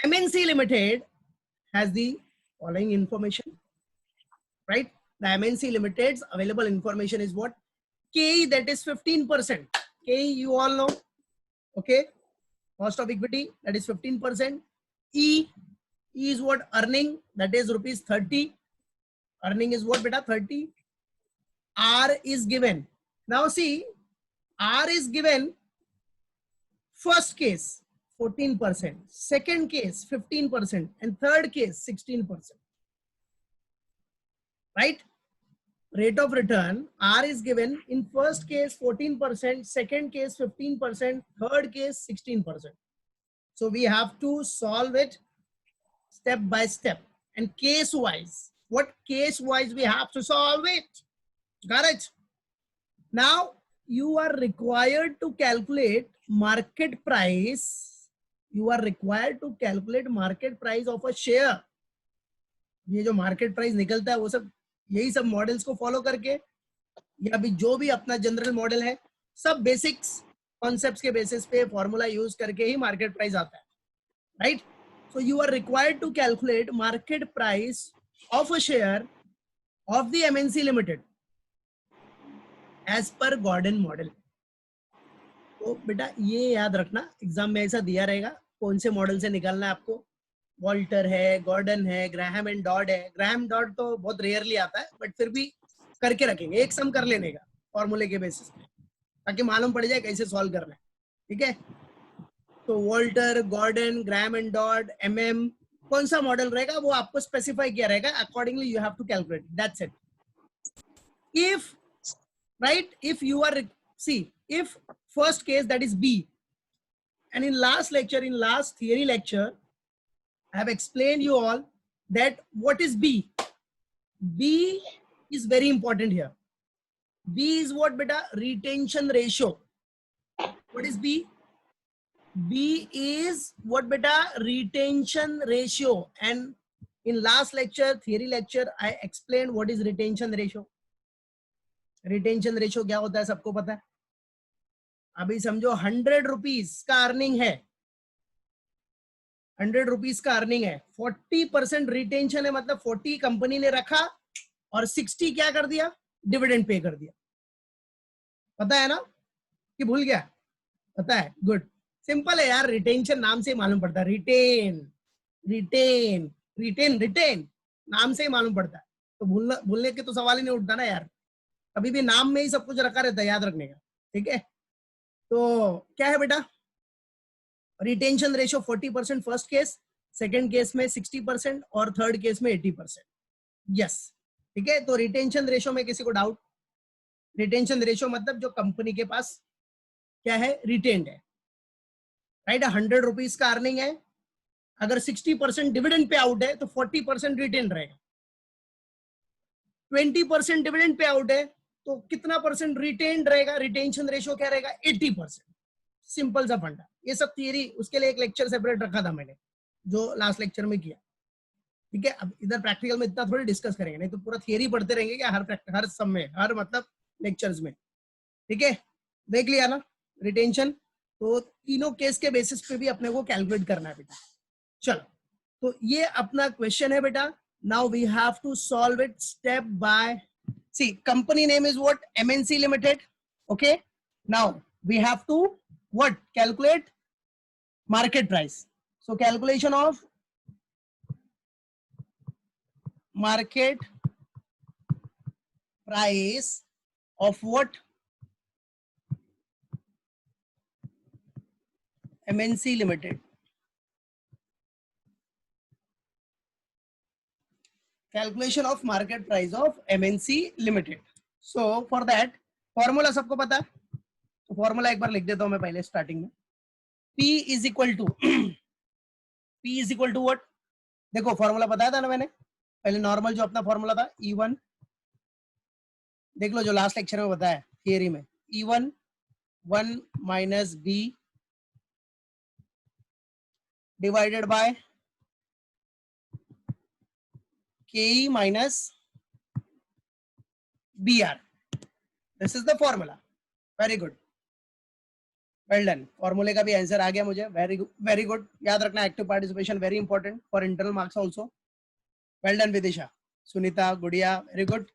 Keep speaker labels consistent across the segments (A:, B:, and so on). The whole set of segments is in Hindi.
A: MNC Limited has the following information, right? The MNC Limited's available information is what? KE, that is 15%. KE, you all know, okay? Cost of equity, that is 15%. E is what? Earning, that is rupees 30. Earning is what, beta? 30. R is given. Now see, R is given. First case 14%, second case 15%, and third case 16%. Right? Rate of return R is given in first case 14%, second case 15%, third case 16%. So we have to solve it step by step and case wise. What case wise we have to solve it? Got it? Now you are required to calculate market price. You are required to calculate market price of a share. ये जो market price निकलता है वो सब यही सब मॉडल्स को फॉलो करके या भी जो भी अपना जनरल मॉडल है सब बेसिक्स कॉन्सेप्ट्स के बेसिस पे फॉर्मूला यूज करके ही मार्केट प्राइस आता है, right? So you are required to calculate market price of a share of the MNC limited as per Gordon model. तो बेटा ये याद रखना, एग्जाम में ऐसा दिया रहेगा कौन से मॉडल से निकालना है आपको. वॉल्टर है, गॉर्डन है, ग्राहम एंड डॉड है. ग्राहम डॉड तो बहुत रेयरली आता है बट फिर भी करके रखेंगे, एक सम कर लेने का फॉर्मूले के बेसिस पे ताकि मालूम पड़ जाए कैसे सॉल्व करना है. ठीक है, तो Walter, Gordon, Graham and Dodd, MM, कौन सा मॉडल रहेगा वो आपको स्पेसिफाई किया रहेगा. Accordingly you have to calculate, that's it. If right, if you are if first case that is B, and in last lecture, in last theory lecture I have explained you all that what is B. B is very important here. B is what beta? Retention ratio. What is B? B is what beta? Retention ratio. And in last lecture, theory lecture, I explained what is retention ratio. Retention ratio क्या होता है सबको पता है. अभी समझो 100 रुपीज का अर्निंग है, 100 रुपीज का अर्निंग है, 40% रिटेंशन है, मतलब 40 कंपनी ने रखा और 60 क्या कर दिया? डिविडेंड पे कर दिया. पता है ना कि भूल गया? पता है, गुड. सिंपल है यार, रिटेंशन नाम से ही मालूम पड़ता है. रिटेन रिटेन रिटेन रिटेन नाम से ही मालूम पड़ता है, तो भूलने के तो सवाल ही नहीं उठता ना यार. अभी भी नाम में ही सब कुछ रखा रहता है, याद रखने का. ठीक है, तो क्या है बेटा? Retention ratio 40% first case, second case में 60% और थर्ड केस में 80%. यस, ठीक है. तो रिटेंशन रेशियो में किसी को डाउट? रिटेंशन रेशियो मतलब जो कंपनी के पास क्या है? रिटेन्ड है, राइट? 100 रुपीज का अर्निंग है, अगर 60% डिविडेंड पे आउट है तो 40% रिटेन रहेगा. 20% डिविडेंड पे आउट है तो कितना परसेंट रिटेन्ड रहेगा? रिटेंशन रेशियो क्या रहेगा? 80%. सिंपल सा फंडा. ये सब थियरी, उसके लिए एक लेक्चर सेपरेट रखा था मैंने जो लास्ट लेक्चर में किया. ठीक है, अब इधर प्रैक्टिकल में इतना थोड़ी डिस्कस करेंगे, नहीं तो पूरा थियरी पढ़ते रहेंगे क्या हर सब में, हर मतलब लेक्चर्स में. ठीक है, देख लिया ना रिटेंशन. तो तीनों केस के बेसिस पे भी अपने को कैलकुलेट करना है बेटा. चलो, तो ये अपना क्वेश्चन है बेटा. Now we have to solve it step by. See, company name is what? MNC Limited. Okay. Now we have to what? Calculate market price. So calculation of market price of what? MNC Limited. Calculation of market price of MNC Limited. So for that formula सबको पता है, तो formula एक बार लिख देता हूं मैं पहले स्टार्टिंग में. P is equal to P is equal to what? देखो फॉर्मूला बताया था ना मैंने पहले, नॉर्मल जो अपना फॉर्मूला था E1. देख लो जो लास्ट लेक्चर में बताया थियरी में. E1 1 minus B divided by KE minus BR. This is the formula. Very good. Well done, फॉर्मूले का भी आंसर आ गया मुझे, वेरी गुड। याद रखना active participation very important for internal marks also. Well done Vidisha, Sunita, गुड़िया, वेरी गुड।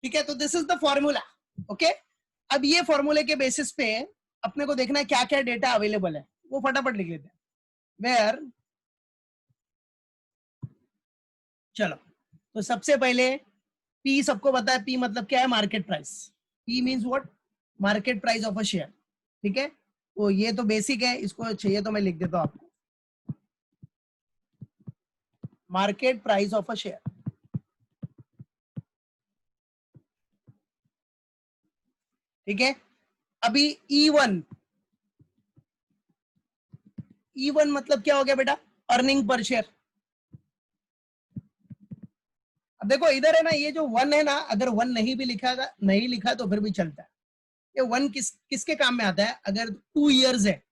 A: ठीक है, तो this is the formula. Okay, अब ये फॉर्मूले के बेसिस पे अपने को देखना है क्या क्या डेटा अवेलेबल है, वो फटाफट लिख लेते हैं। वेयर, चलो, तो सबसे पहले पी सबको पता है, पी मतलब क्या है, market price. P means what, market price of a share. ठीक है, तो ये तो बेसिक है, इसको चाहिए तो मैं लिख देता हूं आपको, market price of a share. ठीक है, अभी E1, E1 मतलब क्या हो गया बेटा, अर्निंग पर शेयर। अब देखो इधर है ना, ये जो वन है ना, अगर वन नहीं भी लिखा, नहीं लिखा तो फिर भी चलता है। ये वन किसके काम में आता है, अगर 2 इयर्स है,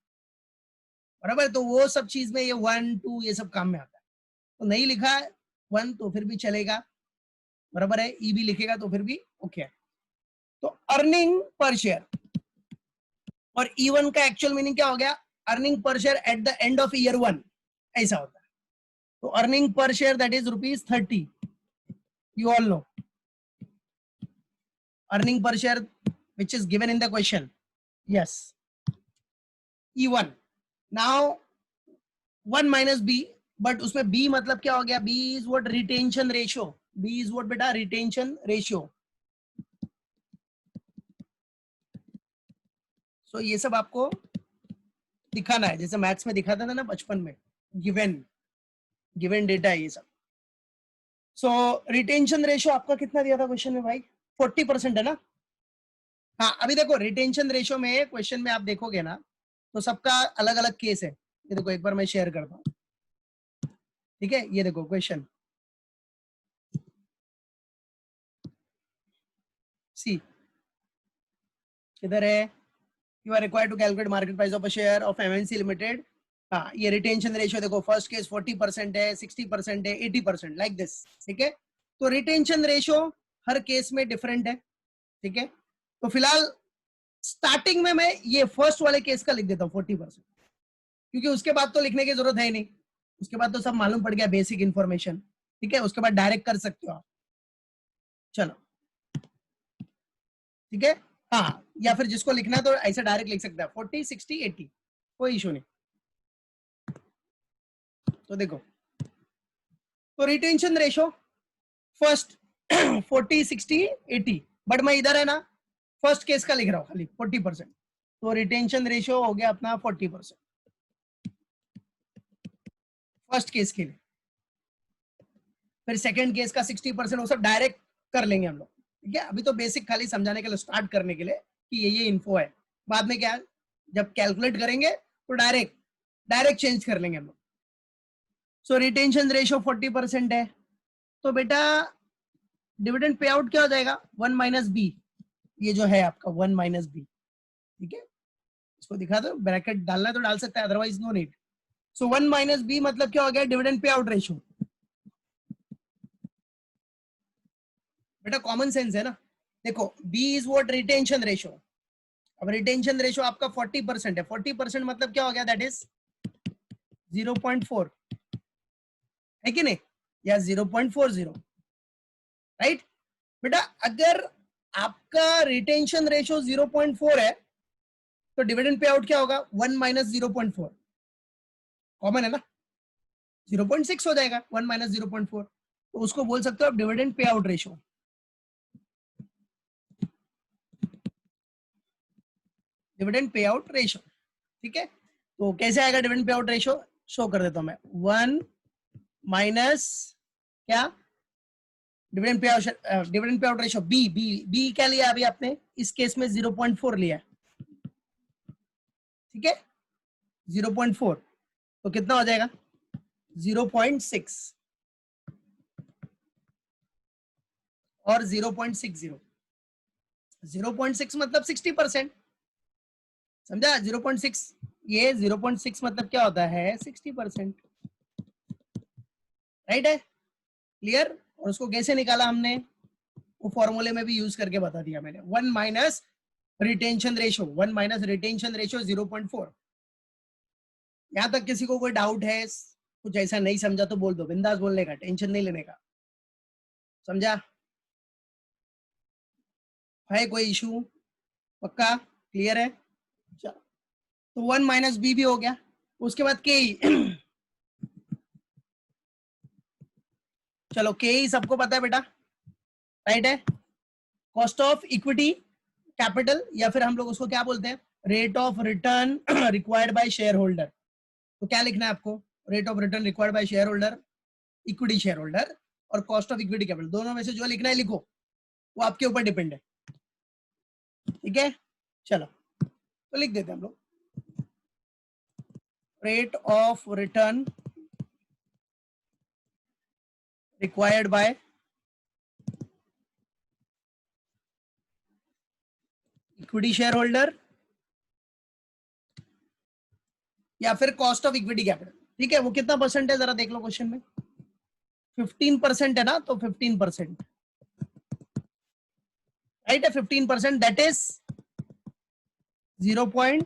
A: बराबर, तो वो सब चीज में ये 1 2 ये सब काम में आता है। तो नहीं लिखा है वन तो फिर भी चलेगा, बराबर है, ई भी लिखेगा तो फिर भी ओके है। तो अर्निंग पर शेयर, और E1 का एक्चुअल मीनिंग क्या हो गया, earning per share at the end of year 1, ऐसा होता है। तो earning per share that is ₹30, you all know earning per share which is given in the question. Yes, E1, now 1 minus B, but उसमें B मतलब क्या हो गया, B is what, retention ratio, B is what बेटा, retention ratio। so ये सब आपको दिखाना है, जैसे मैथ्स में दिखाता था ना बचपन में, गिवन गिवन डेटा है ये सब। सो रिटेंशन रेशियो आपका कितना दिया था क्वेश्चन में भाई, 40% है ना। हाँ, अभी देखो रिटेंशन रेशियो में क्वेश्चन में आप देखोगे ना, तो सबका अलग अलग केस है। ये देखो एक बार मैं शेयर करता हूँ, ठीक है, ये देखो क्वेश्चन सी, किधर है, you are required to calculate market price of a share of MNC limited. हाँ, ये रिटेंशन रेशियो देखो, फर्स्ट केस 40% है, 60% है, 80%, लाइक दिस। ठीक है, तो रिटेंशन रेशियो हर केस में डिफरेंट है। ठीक है, तो फिलहाल स्टार्टिंग में मैं ये फर्स्ट वाले केस का लिख देता हूँ 40%, क्योंकि उसके बाद तो लिखने की जरूरत है ही नहीं, उसके बाद तो सब मालूम पड़ गया, बेसिक इंफॉर्मेशन। ठीक है, उसके बाद डायरेक्ट कर सकते हो आप। चलो, ठीक है, हाँ, या फिर जिसको लिखना है तो ऐसे डायरेक्ट लिख सकता है, 40 60 80, कोई इशू नहीं। तो देखो, तो रिटेंशन रेशो फर्स्ट 40 60 80, बट मैं इधर है ना फर्स्ट केस का लिख रहा हूँ खाली 40%, तो रिटेंशन रेशियो हो गया अपना 40% फर्स्ट केस के लिए। फिर सेकंड केस का 60%, वो सब डायरेक्ट कर लेंगे हम लोग। ठीक है, अभी तो बेसिक खाली समझाने के लिए, स्टार्ट करने के लिए कि ये इन्फो है, बाद में क्या जब कैलकुलेट करेंगे तो डायरेक्ट डायरेक्ट चेंज कर लेंगे हम लोग। सो रिटेंशन रेशियो 40% है, तो बेटा डिविडेंड पे आउट क्या हो जाएगा, 1 - B, ये जो है आपका 1 - B। ठीक है, इसको दिखा दो, ब्रैकेट डालना है तो डाल सकता है, अदरवाइज नो नीड। सो 1 - B मतलब क्या हो गया, डिविडेंड पे आउट रेशियो। बेटा कॉमन सेंस है ना, देखो B is what, retention ratio. अब रिटेंशन रेशियो आपका 40% है, 40% मतलब क्या हो गया, दैट इज 0.4, है कि नहीं, या 0.40, राइट। बेटा अगर आपका रिटेंशन रेशियो 0.4 है, तो डिविडेंड पे आउट क्या होगा, 1 - 0.4, कॉमन है ना, 0.6 हो जाएगा, 1 - 0.4, तो उसको बोल सकते हो आप dividend pay out ratio, dividend pay out ratio. ठीक है, तो कैसे आएगा dividend pay out ratio, show कर देता हूं मैं, 1 माइनस क्या, dividend pay out ratio B, B क्या लिया अभी आपने, इस केस में 0.4 लिया। ठीक है, 0.4, तो कितना हो जाएगा, 0.6 और 0.60, 0.6 मतलब 60%, समझा, 0.6, ये 0.6 मतलब क्या होता है, 60%, राइट है, क्लियर। और उसको कैसे निकाला हमने, वो फॉर्मूले में भी यूज करके बता दिया मैंने, 1 - retention ratio 1 minus retention ratio 0.4। यहां तक किसी को कोई डाउट है, कुछ ऐसा नहीं समझा तो बोल दो, बिंदास बोलने का, टेंशन नहीं लेने का। समझा है कोई इशू? पक्का क्लियर है? चलो तो 1 माइनस बी भी हो गया। उसके बाद के चलो के सबको पता है बेटा, राइट है? कॉस्ट ऑफ इक्विटी कैपिटल, या फिर हम लोग उसको क्या बोलते हैं, rate of return required by share holder. तो क्या लिखना है आपको, rate of return required by share holder, equity share holder और कॉस्ट ऑफ इक्विटी कैपिटल, दोनों में से जो लिखना है लिखो, वो आपके ऊपर डिपेंड है। ठीक है, चलो तो लिख देते हैं हम लोग, rate of return required by equity share holder या फिर कॉस्ट ऑफ इक्विटी कैपिटल। ठीक है, वो कितना परसेंट है जरा देख लो क्वेश्चन में, 15% है ना, तो 15%, राइट है? 15% दैट इज 0.15।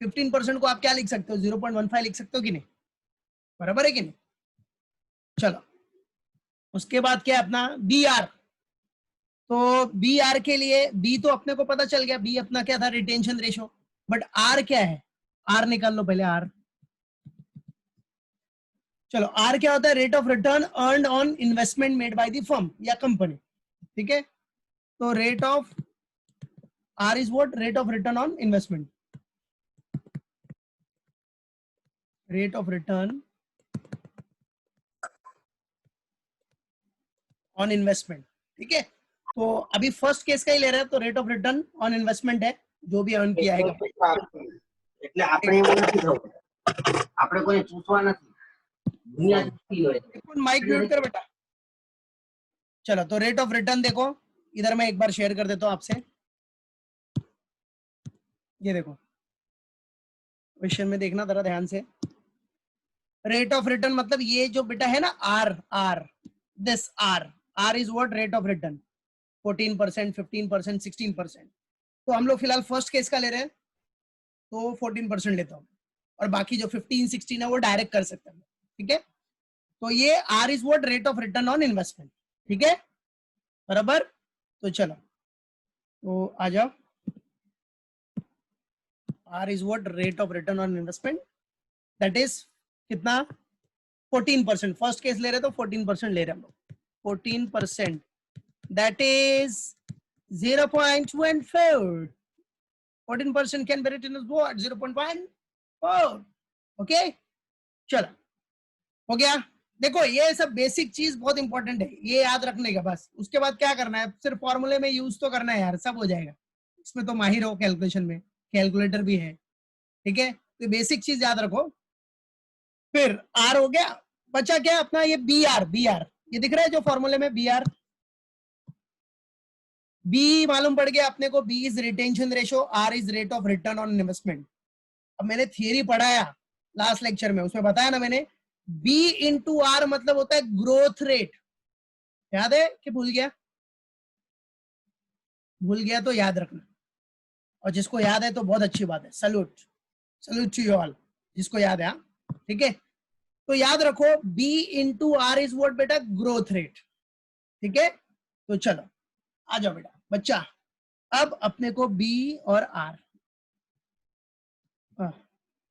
A: 15% को आप क्या लिख सकते हो, 0.15 लिख सकते हो कि नहीं, बराबर है कि नहीं? चलो उसके बाद क्या है अपना बी आर। तो बी आर के लिए, बी तो अपने को पता चल गया, बी अपना क्या था, रिटेंशन रेशो, बट आर क्या है, आर निकाल लो पहले आर। चलो आर क्या होता है, rate of return earned on investment made by the firm या कंपनी। ठीक है, तो rate of R is what, rate of return on investment, rate of return on investment. ठीक है, तो अभी फर्स्ट केस का ही ले रहे हैं, तो rate of return on investment है जो भी अर्न किया है।
B: એટલે આપણે એવું નથી થવું, આપણે કોઈ ચૂસવા નથી, દુનિયા ચૂસતી હોય છે।
A: माइक म्यूट कर बेटा। चलो तो रेट ऑफ रिटर्न देखो, इधर मैं एक बार शेयर कर देता हूं आपसे, ये देखो क्वेश्चन में देखना जरा ध्यान से। रेट ऑफ रिटर्न मतलब ये जो बेटा है ना R, R this R is what, rate of return 14%, 15%, 16%। तो हम लोग फिलहाल फर्स्ट केस का ले रहे हैं, तो 14% लेता हूँ, और बाकी जो 15, 16 है वो डायरेक्ट कर सकते हैं। ठीक है, तो ये R is what, rate of return on investment. ठीक है, बराबर? तो चलो तो आ जाओ, R is what, rate of return on investment, that is कितना, 14%। फर्स्ट केस ले रहे तो 14% ले रहे हम लोग, 14%, that is 0.14। 14% can be written as what, 0.14। Okay, चलो हो गया। देखो ये सब बेसिक चीज बहुत इंपॉर्टेंट है, ये याद रखने का बस। उसके बाद क्या करना है, सिर्फ फॉर्मूले में यूज तो करना है यार, सब हो जाएगा। इसमें तो माहिर हो कैलकुलेशन में, कैलकुलेटर भी है। ठीक है, तो बेसिक चीज याद रखो। फिर आर हो गया, बचा क्या अपना ये बी आर। बी आर ये दिख रहा है जो फॉर्मूले में, बी आर, बी मालूम पड़ गया अपने को, B is retention ratio, R is rate of return on investment. अब मैंने थियरी पढ़ाया लास्ट लेक्चर में, उसमें बताया ना मैंने, बी इंटू आर मतलब होता है ग्रोथ रेट। याद है कि भूल गया? भूल गया तो याद रखना, और जिसको याद है तो बहुत अच्छी बात है, salute, salute to you all जिसको याद है। ठीक है, तो याद रखो B into R is what बेटा, ग्रोथ रेट। ठीक है, तो चलो आ जाओ बेटा बच्चा, अब अपने को बी और आर,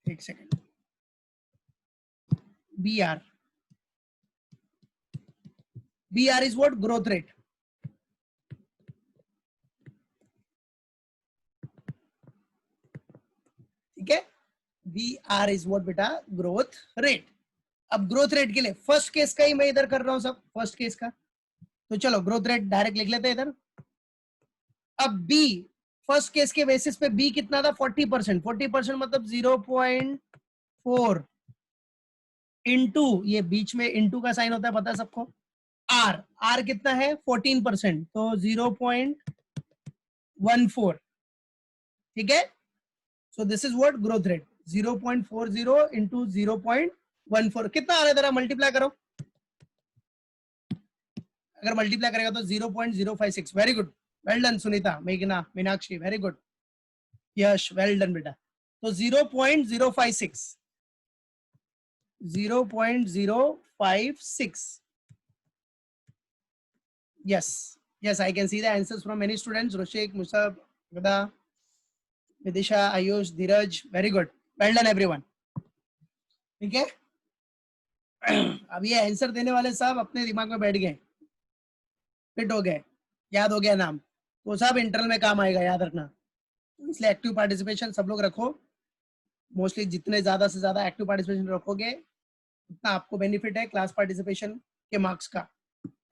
A: एक second, B R is what, growth rate. ठीक है, बी आर इज व्हाट बेटा, ग्रोथ रेट। अब ग्रोथ रेट के लिए फर्स्ट केस का ही मैं इधर कर रहा हूं सब, फर्स्ट केस का, तो चलो ग्रोथ रेट डायरेक्ट लिख लेते हैं इधर। अब बी फर्स्ट केस के बेसिस पे बी कितना था, 40%। 40% मतलब 0.4 इंटू, ये बीच में इंटू का साइन होता है पता है सबको, आर, आर कितना है 14%, तो 0.14। ठीक है, so this is what, growth rate 0.40 into 0.14 कितना आ रहा है, जरा मल्टीप्लाई करो। अगर मल्टीप्लाई करेगा तो 0.056, very good, well done Sunita, मेघना, मीनाक्षी, वेरी गुड। यश, वेल डन बेटा। तो 0.056, 0.056। yes, yes, I can see the answers from many students. Rushik, Musab, Gada, Vidisha, Ayush, Dheeraj, very good, well done everyone। ठीक है, अब ये आंसर देने वाले सब अपने दिमाग में बैठ गए, फिट हो गए, याद हो गया नाम, तो सब इंटरनल में काम आएगा, याद रखना। इसलिए एक्टिव पार्टिसिपेशन सब लोग रखो, मोस्टली जितने ज्यादा से ज्यादा एक्टिव पार्टिसिपेशन रखोगे उतना आपको बेनिफिट है क्लास पार्टिसिपेशन के मार्क्स का।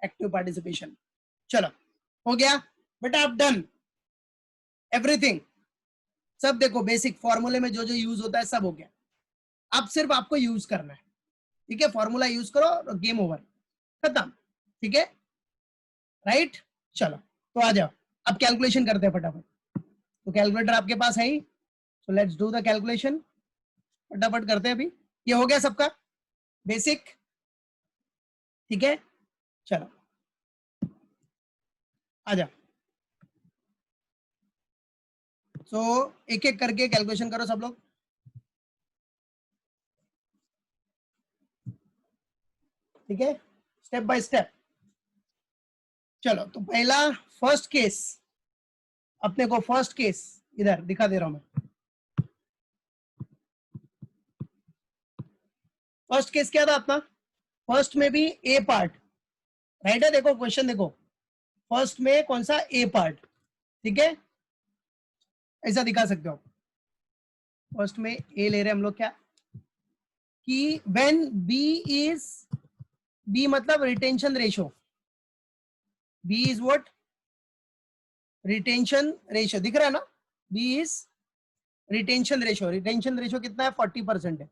A: एक्टिव पार्टिसिपेशन, चलो हो गया बेटा, आप डन एवरीथिंग, सब देखो बेसिक फॉर्मूले में जो जो यूज होता है सब हो गया, अब सिर्फ आपको यूज करना है। ठीक है, फॉर्मूला यूज करो और गेम ओवर, खत्म। ठीक है, राइट, चलो तो आ जाओ, अब कैलकुलेशन करते हैं फटाफट। तो कैलकुलेटर आपके पास है ही, so let's do the calculation, फटाफट करते हैं अभी। ये हो गया सबका बेसिक, ठीक है, चलो आ जाओ। सो एक एक करके कैलकुलेशन करो सब लोग। ठीक है, स्टेप बाय स्टेप। चलो तो पहला फर्स्ट केस, अपने को फर्स्ट केस इधर दिखा दे रहा हूं मैं। फर्स्ट केस क्या था अपना, फर्स्ट में भी ए पार्ट, राइट है, देखो क्वेश्चन देखो, फर्स्ट में कौन सा ए पार्ट, ठीक है, ऐसा दिखा सकते हो। फर्स्ट में ए ले रहे हम लोग, क्या कि व्हेन बी इज, बी मतलब retention ratio, B is what, retention ratio, दिख रहा है ना, B is retention ratio, retention ratio कितना है 40% है,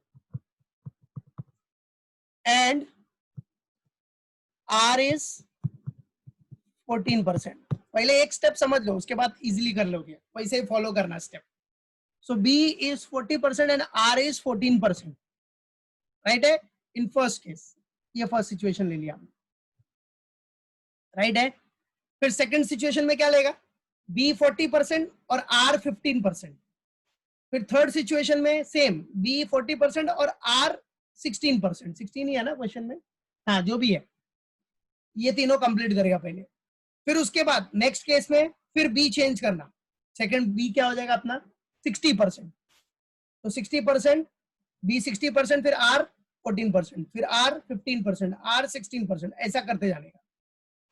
A: एंड आर इज 14%। पहले एक स्टेप समझ लो, उसके बाद इजीली कर लोगे, वैसे ही फॉलो करना step. So B is 40% and R is 14%, right है, इन फर्स्ट केस, ये फर्स्ट सिचुएशन ले लिया हमने, राइट है। फिर सेकंड सिचुएशन में क्या लेगा, बी 40% और आर 15%। फिर थर्ड सिचुएशन में सेम, बी 40% और आर 16%, 16 ही है ना क्वेश्चन में, हाँ जो भी है, ये तीनों कंप्लीट करेगा पहले। फिर उसके बाद नेक्स्ट केस में फिर बी चेंज करना, सेकंड बी क्या हो जाएगा अपना 60%, तो 60%, बी 60%, फिर आर 14%, फिर आर 15%, आर 16%, ऐसा करते जाने का।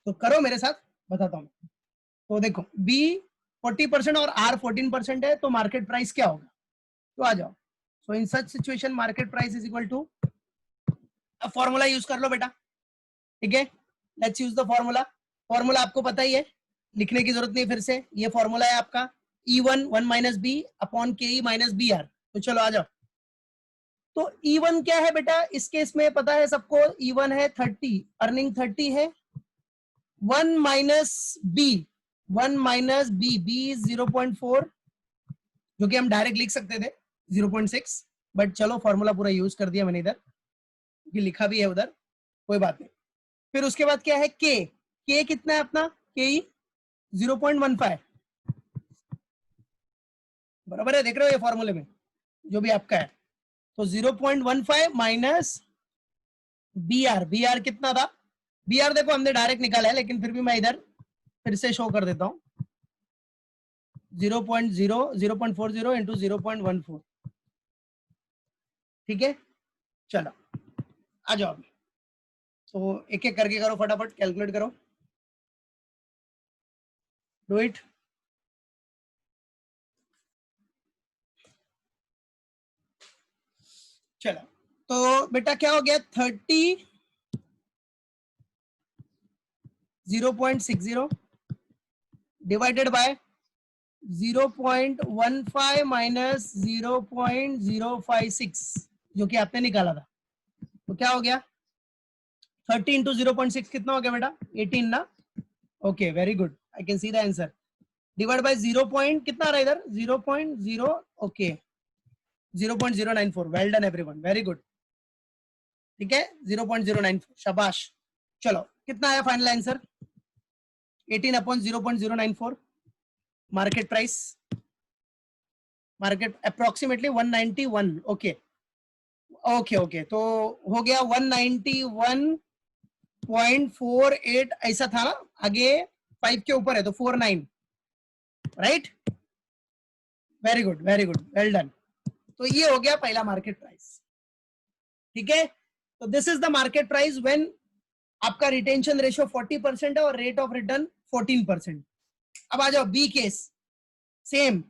A: तो करो मेरे साथ, बताता हूं। तो देखो बी 40% और आर 14% है, तो मार्केट प्राइस क्या होगा, तो आ जाओ। So in such situation market price is equal to, अब फॉर्मूला यूज कर लो बेटा, ठीक है, let's use the formula. Formula आपको पता ही है, लिखने की जरूरत नहीं फिर से, ये फॉर्मूला है आपका E1 1 माइनस बी अपॉन के ई माइनस बी आर। तो चलो आ जाओ। तो E1 क्या है बेटा, इस केस में पता है सबको, E1 है 30, अर्निंग 30 है, 1 minus B, 1 minus B, B is 0.4, जो कि हम डायरेक्ट लिख सकते थे 0.6, बट चलो फॉर्मूला पूरा यूज कर दिया मैंने इधर, क्योंकि लिखा भी है उधर, कोई बात नहीं। फिर उसके बाद क्या है, के कितना है अपना, के 0.15, बराबर है, देख रहे हो ये फॉर्मूले में जो भी आपका है। तो 0.15 माइनस बी आर कितना था, बी आर देखो हमने डायरेक्ट निकाला है, लेकिन फिर भी मैं इधर फिर से शो कर देता हूं, 0.40 इंटू 0.14, ठीक है, चलो आ जाओ अभी। तो एक एक करके करो, फटाफट कैलकुलेट करो, डू इट। चलो तो बेटा क्या हो गया, 30 0.60 डिवाइडेड बाय 0.15 माइनस 0.056, जो कि आपने निकाला था। तो क्या हो गया, 30 इंटू 0.6 कितना हो गया बेटा, 18 ना, okay very good, I can see the answer, divide by 0 point कितना आ रहा है इधर, 0.0, okay 0.094, well done everyone, very good, ठीक है 0.094, शाबाश। चलो कितना आया final answer, 18 upon 0.094 market price, market approximately 191। Okay okay okay, तो हो गया 191.48 ऐसा था ना, आगे 5 के ऊपर है तो 49, right. Very good very good, well done. तो ये हो गया पहला मार्केट प्राइस, ठीक है। तो this is the market price when आपका रिटेंशन रेशियो 40% है और रेट ऑफ रिटर्न 14%। अब आ जाओ बी केस, सेम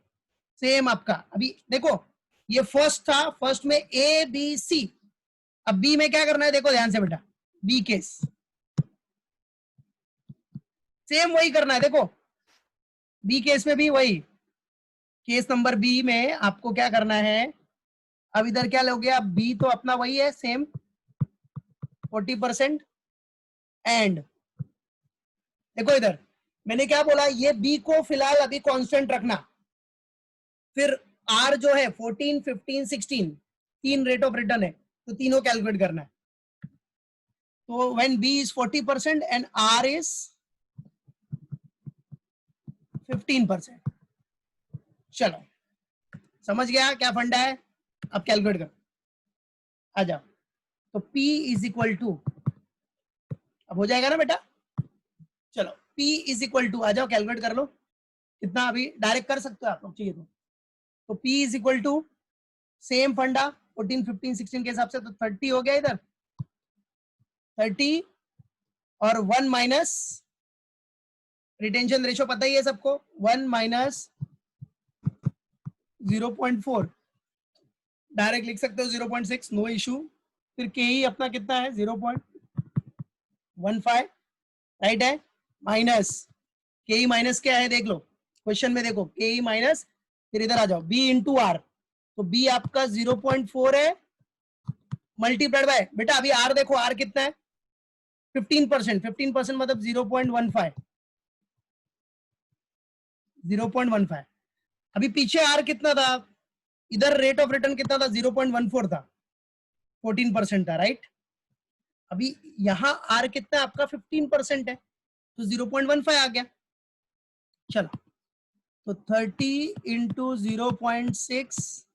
A: सेम आपका। अभी देखो ये फर्स्ट था, फर्स्ट में ए बी सी, अब बी में क्या करना है देखो ध्यान से बेटा, बी केस सेम वही करना है। देखो बी केस में भी वही, केस नंबर बी में आपको क्या करना है, अब इधर क्या लोगे आप, बी तो अपना वही है सेम 40%, एंड देखो इधर मैंने क्या बोला, ये बी को फिलहाल अभी कांस्टेंट रखना, फिर आर जो है 14, 15, 16 तीन रेट ऑफ रिटर्न है तो तीनों कैलकुलेट करना है। तो when B is 40% and R is 15%। चलो समझ गया क्या फंडा है, अब कैलकुलेट करो, आ जाओ। तो P इज इक्वल टू, अब हो जाएगा ना बेटा, चलो P इज इक्वल टू, आ जाओ कैलकुलेट कर लो कितना, अभी डायरेक्ट कर सकते हो आप लोग चाहिए तो P is equal to same funda 14, 15, 16 के हिसाब से, तो 30 हो गया इधर 30 और 1 माइनस रिटेंशन रेशियो पता ही है सबको, 1 माइनस 0.4 डायरेक्ट लिख सकते हो 0.6, नो इशू। फिर के ही अपना कितना है 0.15, राइट है, माइनस के ई माइनस क्या है देख लो क्वेश्चन में, देखो के ई माइनस, फिर इधर आ जाओ बी इंटू आर, तो बी आपका 0.4 है मल्टीप्लाइड बाय, बेटा अभी आर देखो, आर कितना है 15%, 15% मतलब 0.15, 0.15। अभी पीछे आर कितना था, इधर रेट ऑफ रिटर्न कितना था 0.14 था, 14% था, राइट। अभी यहां आर कितना आपका 15% है तो 0.15 आ गया। चलो तो 30 इंटू 0.6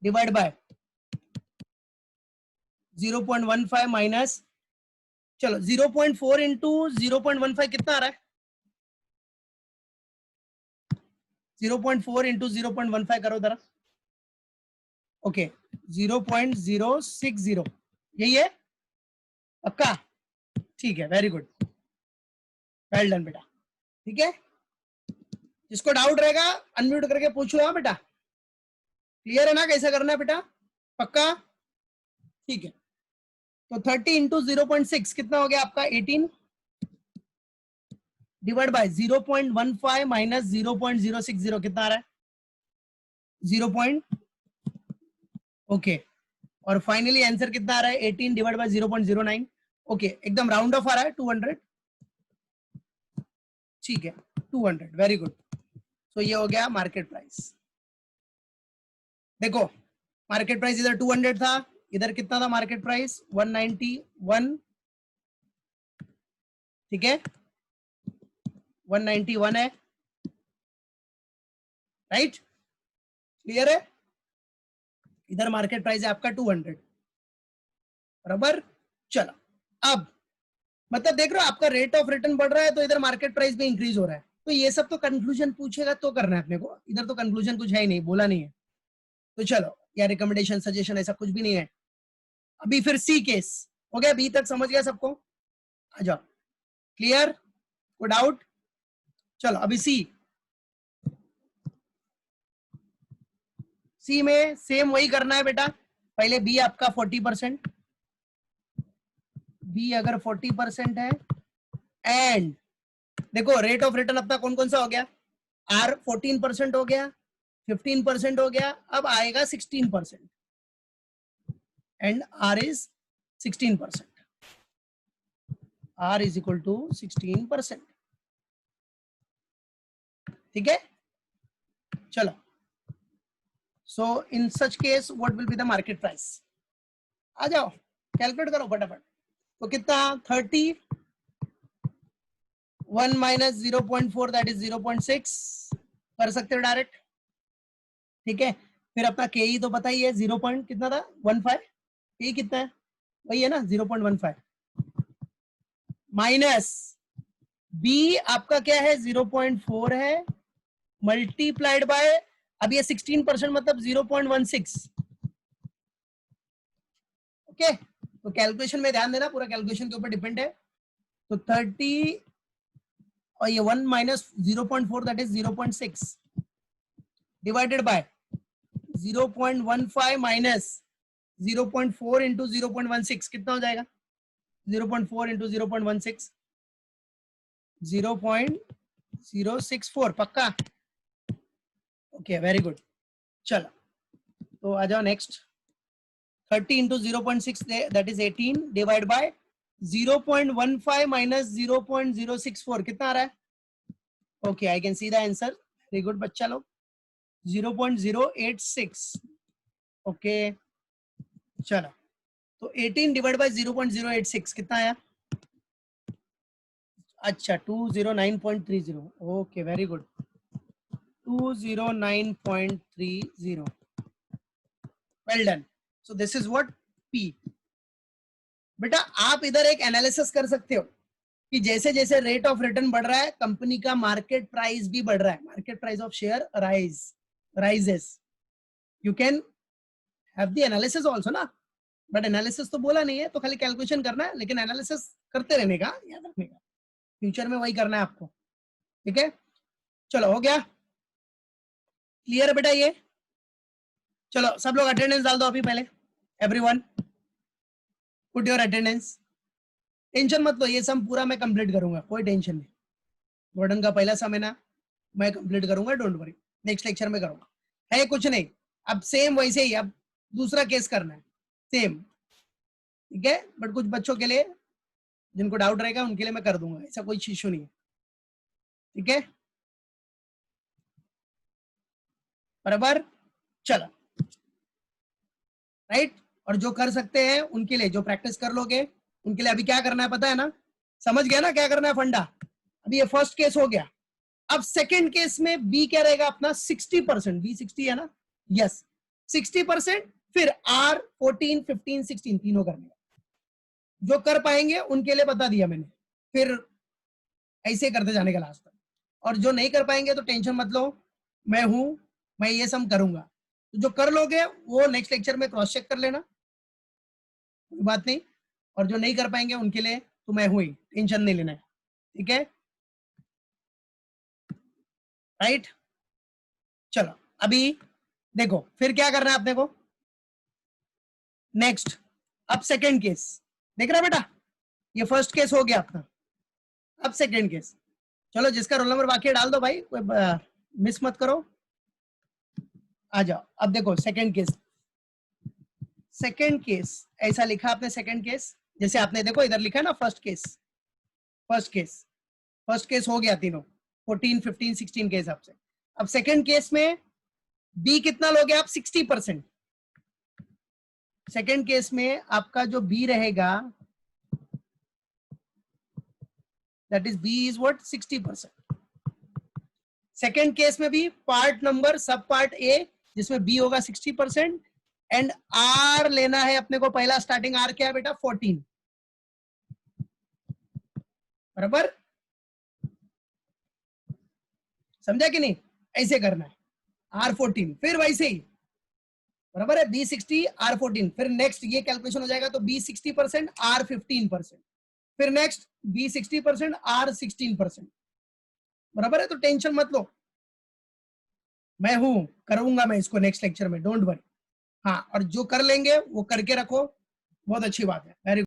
A: डिवाइड बाय 0.15 माइनस, चलो 0.4 इंटू 0.15 कितना आ रहा है, 0.4 इंटू 0.15 करो जरा, ओके 0.060, यही है पक्का, ठीक है, वेरी गुड, वेल डन बेटा, ठीक है। जिसको डाउट रहेगा अनम्यूट करके पूछ लो, हाँ बेटा, क्लियर है ना कैसे करना है बेटा, पक्का, ठीक है। तो 30 इंटू 0.6 कितना हो गया आपका 18 डिवाइड बाय 0.15 माइनस 0.060 कितना आ रहा है 0. ओके, और फाइनली आंसर कितना आ रहा है 18 डिवाइड बाय 0.09, ओके एकदम राउंड ऑफ आ रहा है 200, ठीक है 200, वेरी गुड। तो ये हो गया मार्केट प्राइस। देखो मार्केट प्राइस इधर 200 था, इधर कितना था मार्केट प्राइस 191, ठीक है 191 है, राइट, क्लियर है। इधर मार्केट प्राइस है आपका 200, बराबर। चलो अब मतलब देख रहे हो आपका रेट ऑफ रिटर्न बढ़ रहा है तो इधर मार्केट प्राइस भी इंक्रीज हो रहा है, तो ये सब तो कंक्लूजन पूछेगा तो करना है अपने को, इधर तो कंक्लूजन कुछ है ही नहीं, बोला नहीं है। तो चलो या रिकमेंडेशन सजेशन ऐसा कुछ भी नहीं है। अभी फिर सी केस हो गया, बी तक समझ गया सबको, आ जाओ, क्लियर, कोई डाउट। चलो अभी सी, सी में सेम वही करना है बेटा, पहले बी आपका 40%, बी अगर 40% है एंड देखो रेट ऑफ रिटर्न अपना कौन कौन सा हो गया, आर 14% हो गया, 15% हो गया, अब आएगा 16% and R is 16%, R is equal to 16%, ठीक है। चलो so in such case what will be the market price, आ जाओ कैलकुलेट करो फटाफट। तो कितना 30 1 माइनस 0.4 दैट इज 0.6 कर सकते हो डायरेक्ट, ठीक है। फिर अपना के ई तो पता ही है, 0 पॉइंट कितना था 15, के कितना है वही है ना 0.15 माइनस बी आपका क्या है 0.4 है मल्टीप्लाइड बाय, अब ये 16% मतलब 0.16, ओके। तो कैलकुलेशन में ध्यान देना, पूरा कैलकुलेशन के ऊपर डिपेंड है। तो 30 और ये 1 minus 0.4 that is 0.6 divided by 0.15 minus 0.4 into 0.16 कितना हो जाएगा 0.4 इंटू 0.16 0.064 पक्का, ओके वेरी गुड। चलो तो आ जाओ next, 30 into 0.6 that is 18 divide by 0.15 minus 0.064 कितना आ रहा है, okay I can see the answer, very good बच्चा लोग 0.086, ओके। चलो तो 18 डिवाइड बाय 0.086 कितना आया, अच्छा 209.30, okay very good 209.30, well done. So this is what P. बेटा आप इधर एक एनालिसिस कर सकते हो कि जैसे जैसे रेट ऑफ रिटर्न बढ़ रहा है कंपनी का मार्केट प्राइस भी बढ़ रहा है, market price of share rises, you can have the analysis also ना, बट एनालिसिस तो बोला नहीं है तो खाली कैलकुलेशन करना है, लेकिन एनालिसिस करते रहने का, याद रखने का, फ्यूचर में वही करना है आपको, ठीक है। चलो हो गया क्लियर है बेटा ये, चलो सब लोग अटेंडेंस डाल दो अभी पहले, everyone put your attendance, tension मत लो ये सब पूरा मैं कंप्लीट करूंगा, कोई टेंशन नहीं, गॉर्डन का पहला समय ना मैं कंप्लीट करूंगा, डोंट वरी, नेक्स्ट लेक्चर में करूंगा, है कुछ नहीं। अब सेम वैसे ही अब दूसरा केस करना है सेम, ठीक है, बट कुछ बच्चों के लिए जिनको डाउट रहेगा उनके लिए मैं कर दूंगा, ऐसा कोई इश्यू नहीं है, ठीक है बराबर। चलो राइट, और जो कर सकते हैं उनके लिए, जो प्रैक्टिस कर लोगे उनके लिए अभी क्या करना है पता है ना, समझ गया ना क्या करना है फंडा। अभी ये फर्स्ट केस हो गया, अब सेकंड केस में बी क्या रहेगा अपना 60%, बी 60 है ना, यस 60%, फिर आर 14 15 16 तीनों करने, जो कर पाएंगे उनके लिए बता दिया मैंने, फिर ऐसे करते जाने का लास्ट तक, और जो नहीं कर पाएंगे तो टेंशन मत लो, मैं हूं, मैं ये सब करूंगा, तो जो कर लोगे वो नेक्स्ट लेक्चर में क्रॉस चेक कर लेना, कोई बात नहीं, और जो नहीं कर पाएंगे उनके लिए तो मैं हूं ही, टेंशन नहीं लेना है, ठीक है राइट। चलो अभी देखो फिर क्या करना है अपने को, नेक्स्ट अब सेकेंड केस देख रहा बेटा, ये फर्स्ट केस हो गया अपना, अब सेकेंड केस, चलो जिसका रोल नंबर बाकी है डाल दो भाई, कोई मिस मत करो, आ जाओ। अब देखो सेकेंड केस, सेकेंड केस ऐसा लिखा आपने, सेकेंड केस जैसे आपने देखो इधर लिखा है ना first case, first case, first case हो गया तीनों 14 15 16 के हिसाब से। अब सेकेंड केस में बी कितना लोगे आप 60%, सेकेंड केस में आपका जो बी रहेगा that is B is what 60%। Second case में भी पार्ट नंबर सब पार्ट ए जिसमें बी होगा 60% एंड आर लेना है अपने को, पहला स्टार्टिंग आर क्या है बेटा 14, बराबर समझा कि नहीं, ऐसे करना है R14, फिर वैसे ही बराबर है B60 R14, फिर नेक्स्ट ये कैलकुलेशन हो जाएगा तो B 60% R 15%, फिर नेक्स्ट B 60% R 16%, बराबर है, तो टेंशन मत लो, मैं हूं, करूंगा मैं इसको नेक्स्ट लेक्चर में, डोंट वरी। हाँ और जो कर लेंगे वो करके रखो, बहुत अच्छी बात है, वेरी